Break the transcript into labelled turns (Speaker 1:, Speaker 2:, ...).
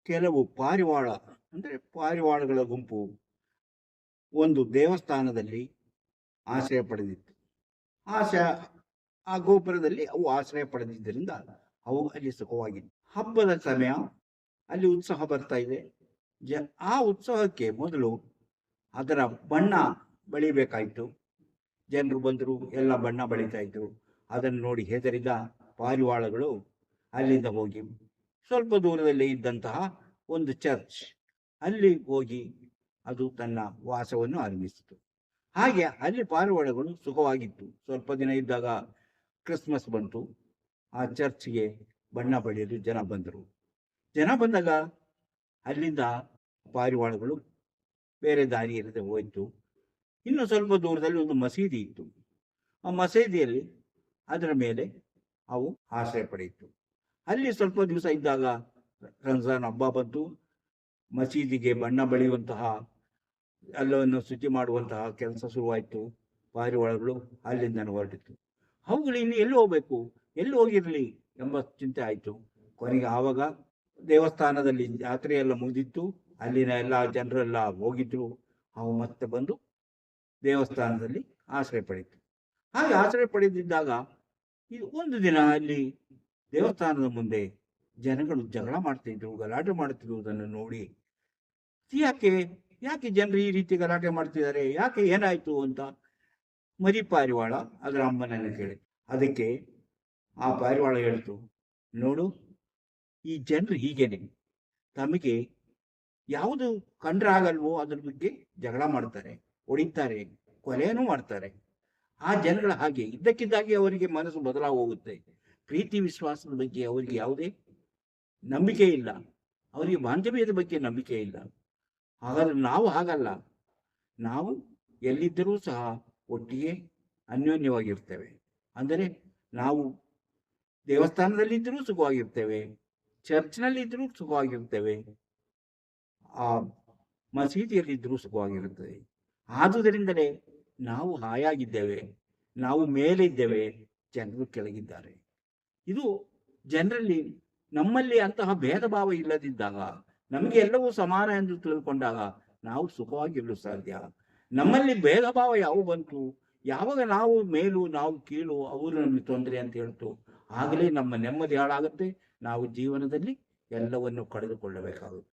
Speaker 1: ಕೆಲವು ಪಾರಿವಾಳ ಅಂದರೆ ಪಾರಿವಾಳಗಳ ಗುಂಪು ಒಂದು ದೇವಸ್ಥಾನದಲ್ಲಿ ಆಶ್ರಯ ಪಡೆದಿತ್ತು. ಆಶ್ರಯ ಆ ಗೋಪುರದಲ್ಲಿ ಅವು ಆಶ್ರಯ ಪಡೆದಿದ್ದರಿಂದ ಅವು ಅಲ್ಲಿ ಸುಖವಾಗಿತ್ತು. ಹಬ್ಬದ ಸಮಯ, ಅಲ್ಲಿ ಉತ್ಸವ ಬರ್ತಾ ಇದೆ. ಆ ಉತ್ಸವಕ್ಕೆ ಮೊದಲು ಅದರ ಬಣ್ಣ ಬಳಿಬೇಕಾಯಿತು. ಜನರು ಬಂದರು, ಎಲ್ಲ ಬಣ್ಣ ಬಳಿತಾ ಇದ್ರು. ಅದನ್ನು ನೋಡಿ ಹೆದರಿದ ಪಾರಿವಾಳಗಳು ಅಲ್ಲಿಂದ ಹೋಗಿ ಸ್ವಲ್ಪ ದೂರದಲ್ಲಿ ಇದ್ದಂತಹ ಒಂದು ಚರ್ಚ್, ಅಲ್ಲಿ ಹೋಗಿ ಅದು ತನ್ನ ವಾಸವನ್ನು ಆರಂಭಿಸಿತು. ಹಾಗೆ ಅಲ್ಲಿ ಪಾರಿವಾಳಗಳು ಸುಖವಾಗಿತ್ತು. ಸ್ವಲ್ಪ ದಿನ ಇದ್ದಾಗ ಕ್ರಿಸ್ಮಸ್ ಬಂತು. ಆ ಚರ್ಚ್ಗೆ ಬಣ್ಣ ಬಳಿಯಲು ಜನ ಬಂದರು. ಜನ ಬಂದಾಗ ಅಲ್ಲಿಂದ ಪಾರಿವಾಳಗಳು ಬೇರೆ ದಾರಿ ಇರದೆ ಹೋಯಿತು. ಇನ್ನು ಸ್ವಲ್ಪ ದೂರದಲ್ಲಿ ಒಂದು ಮಸೀದಿ ಇತ್ತು. ಆ ಮಸೀದಿಯಲ್ಲಿ ಅದರ ಮೇಲೆ ಅವು ಆಶ್ರಯ ಪಡೆಯಿತು. ಅಲ್ಲಿ ಸ್ವಲ್ಪ ದಿವಸ ಇದ್ದಾಗ ರಂಜಾನ್ ಹಬ್ಬ ಬಂತು. ಮಸೀದಿಗೆ ಬಣ್ಣ ಬಳಿಯುವಂತಹ, ಎಲ್ಲವನ್ನು ಶುಚಿ ಮಾಡುವಂತಹ ಕೆಲಸ ಶುರುವಾಯಿತು. ಪಾರಿವಾಳಗಳು ಅಲ್ಲಿಂದ ಹೊರಟಿತ್ತು. ಅವುಗಳು ಇನ್ನು ಎಲ್ಲಿ ಹೋಗಬೇಕು, ಎಲ್ಲಿ ಹೋಗಿರಲಿ ಎಂಬ ಚಿಂತೆ ಆಯಿತು. ಕೊನೆಗೆ ಆವಾಗ ದೇವಸ್ಥಾನದಲ್ಲಿ ಜಾತ್ರೆ ಎಲ್ಲ ಮುಗಿದಿತ್ತು. ಅಲ್ಲಿನ ಎಲ್ಲ ಜನರೆಲ್ಲ ಹೋಗಿದ್ರು. ಅವು ಮತ್ತೆ ಬಂದು ದೇವಸ್ಥಾನದಲ್ಲಿ ಆಶ್ರಯ ಪಡೆಯಿತು. ಹಾಗೆ ಆಶ್ರಯ ಪಡೆದಿದ್ದಾಗ ಇದು ಒಂದು ದಿನ ಅಲ್ಲಿ ದೇವಸ್ಥಾನದ ಮುಂದೆ ಜನಗಳು ಜಗಳ ಮಾಡ್ತಿದ್ರು, ಗಲಾಟೆ ಮಾಡ್ತಿರುವುದನ್ನು ನೋಡಿ ಯಾಕೆ ಯಾಕೆ ಜನರು ಈ ರೀತಿ ಗಲಾಟೆ ಮಾಡ್ತಿದ್ದಾರೆ, ಯಾಕೆ ಏನಾಯ್ತು ಅಂತ ಮರಿ ಪಾರಿವಾಳ ಅದರ ಅಮ್ಮನನ್ನು ಕೇಳಿತು. ಅದಕ್ಕೆ ಆ ಪಾರಿವಾಳ ಹೇಳ್ತು, ನೋಡು, ಈ ಜನರು ಹೀಗೇನೆ, ತಮಗೆ ಯಾವುದು ಕಂಡ್ರೆ ಆಗಲ್ವೋ ಅದ್ರ ಬಗ್ಗೆ ಜಗಳ ಮಾಡ್ತಾರೆ, ಹೊಡಿತಾರೆ, ಕೊಲೆನೂ ಮಾಡ್ತಾರೆ. ಆ ಜನಗಳ ಹಾಗೆ ಇದ್ದಕ್ಕಿದ್ದಾಗೆ ಅವರಿಗೆ ಮನಸ್ಸು ಬದಲಾಗಿ ಹೋಗುತ್ತೆ. ಪ್ರೀತಿ ವಿಶ್ವಾಸದ ಬಗ್ಗೆ ಅವರಿಗೆ ಯಾವುದೇ ನಂಬಿಕೆ ಇಲ್ಲ, ಅವರಿಗೆ ಬಾಂಧವ್ಯದ ಬಗ್ಗೆ ನಂಬಿಕೆ ಇಲ್ಲ. ಹಾಗಾದ್ರೆ ನಾವು ಹಾಗಲ್ಲ. ನಾವು ಎಲ್ಲಿದ್ದರೂ ಸಹ ಒಟ್ಟಿಗೆ ಅನ್ಯೋನ್ಯವಾಗಿರ್ತೇವೆ. ಅಂದರೆ ನಾವು ದೇವಸ್ಥಾನದಲ್ಲಿದ್ದರೂ ಸುಖವಾಗಿರ್ತೇವೆ, ಚರ್ಚ್ನಲ್ಲಿದ್ದರೂ ಸುಖವಾಗಿರ್ತೇವೆ, ಆ ಮಸೀದಿಯಲ್ಲಿದ್ದರೂ ಸುಖವಾಗಿರುತ್ತದೆ. ಆದುದರಿಂದಲೇ ನಾವು ಹಾಯಾಗಿದ್ದೇವೆ, ನಾವು ಮೇಲಿದ್ದೇವೆ, ಜನರು ಕೆಳಗಿದ್ದಾರೆ. ಇದು ಜನರಲ್ಲಿ, ನಮ್ಮಲ್ಲಿ ಅಂತಹ ಭೇದ ಭಾವ ಇಲ್ಲದಿದ್ದಾಗ, ನಮಗೆ ಎಲ್ಲವೂ ಸಮಾನ ಎಂದು ತಿಳಿದುಕೊಂಡಾಗ ನಾವು ಸುಖವಾಗಿರಲು ಸಾಧ್ಯ. ನಮ್ಮಲ್ಲಿ ಭೇದ ಭಾವ ಯಾವ ಬಂತು, ಯಾವಾಗ ನಾವು ಮೇಲು ನಾವು ಕೀಳು, ಅವರು ನಮಗೆ ತೊಂದರೆ ಅಂತ ಹೇಳ್ತು, ಆಗಲೇ ನಮ್ಮ ನೆಮ್ಮದಿ ಹಾಳಾಗುತ್ತೆ. ನಾವು ಜೀವನದಲ್ಲಿ ಎಲ್ಲವನ್ನು ಕಳೆದುಕೊಳ್ಳಬೇಕಾಗುತ್ತೆ.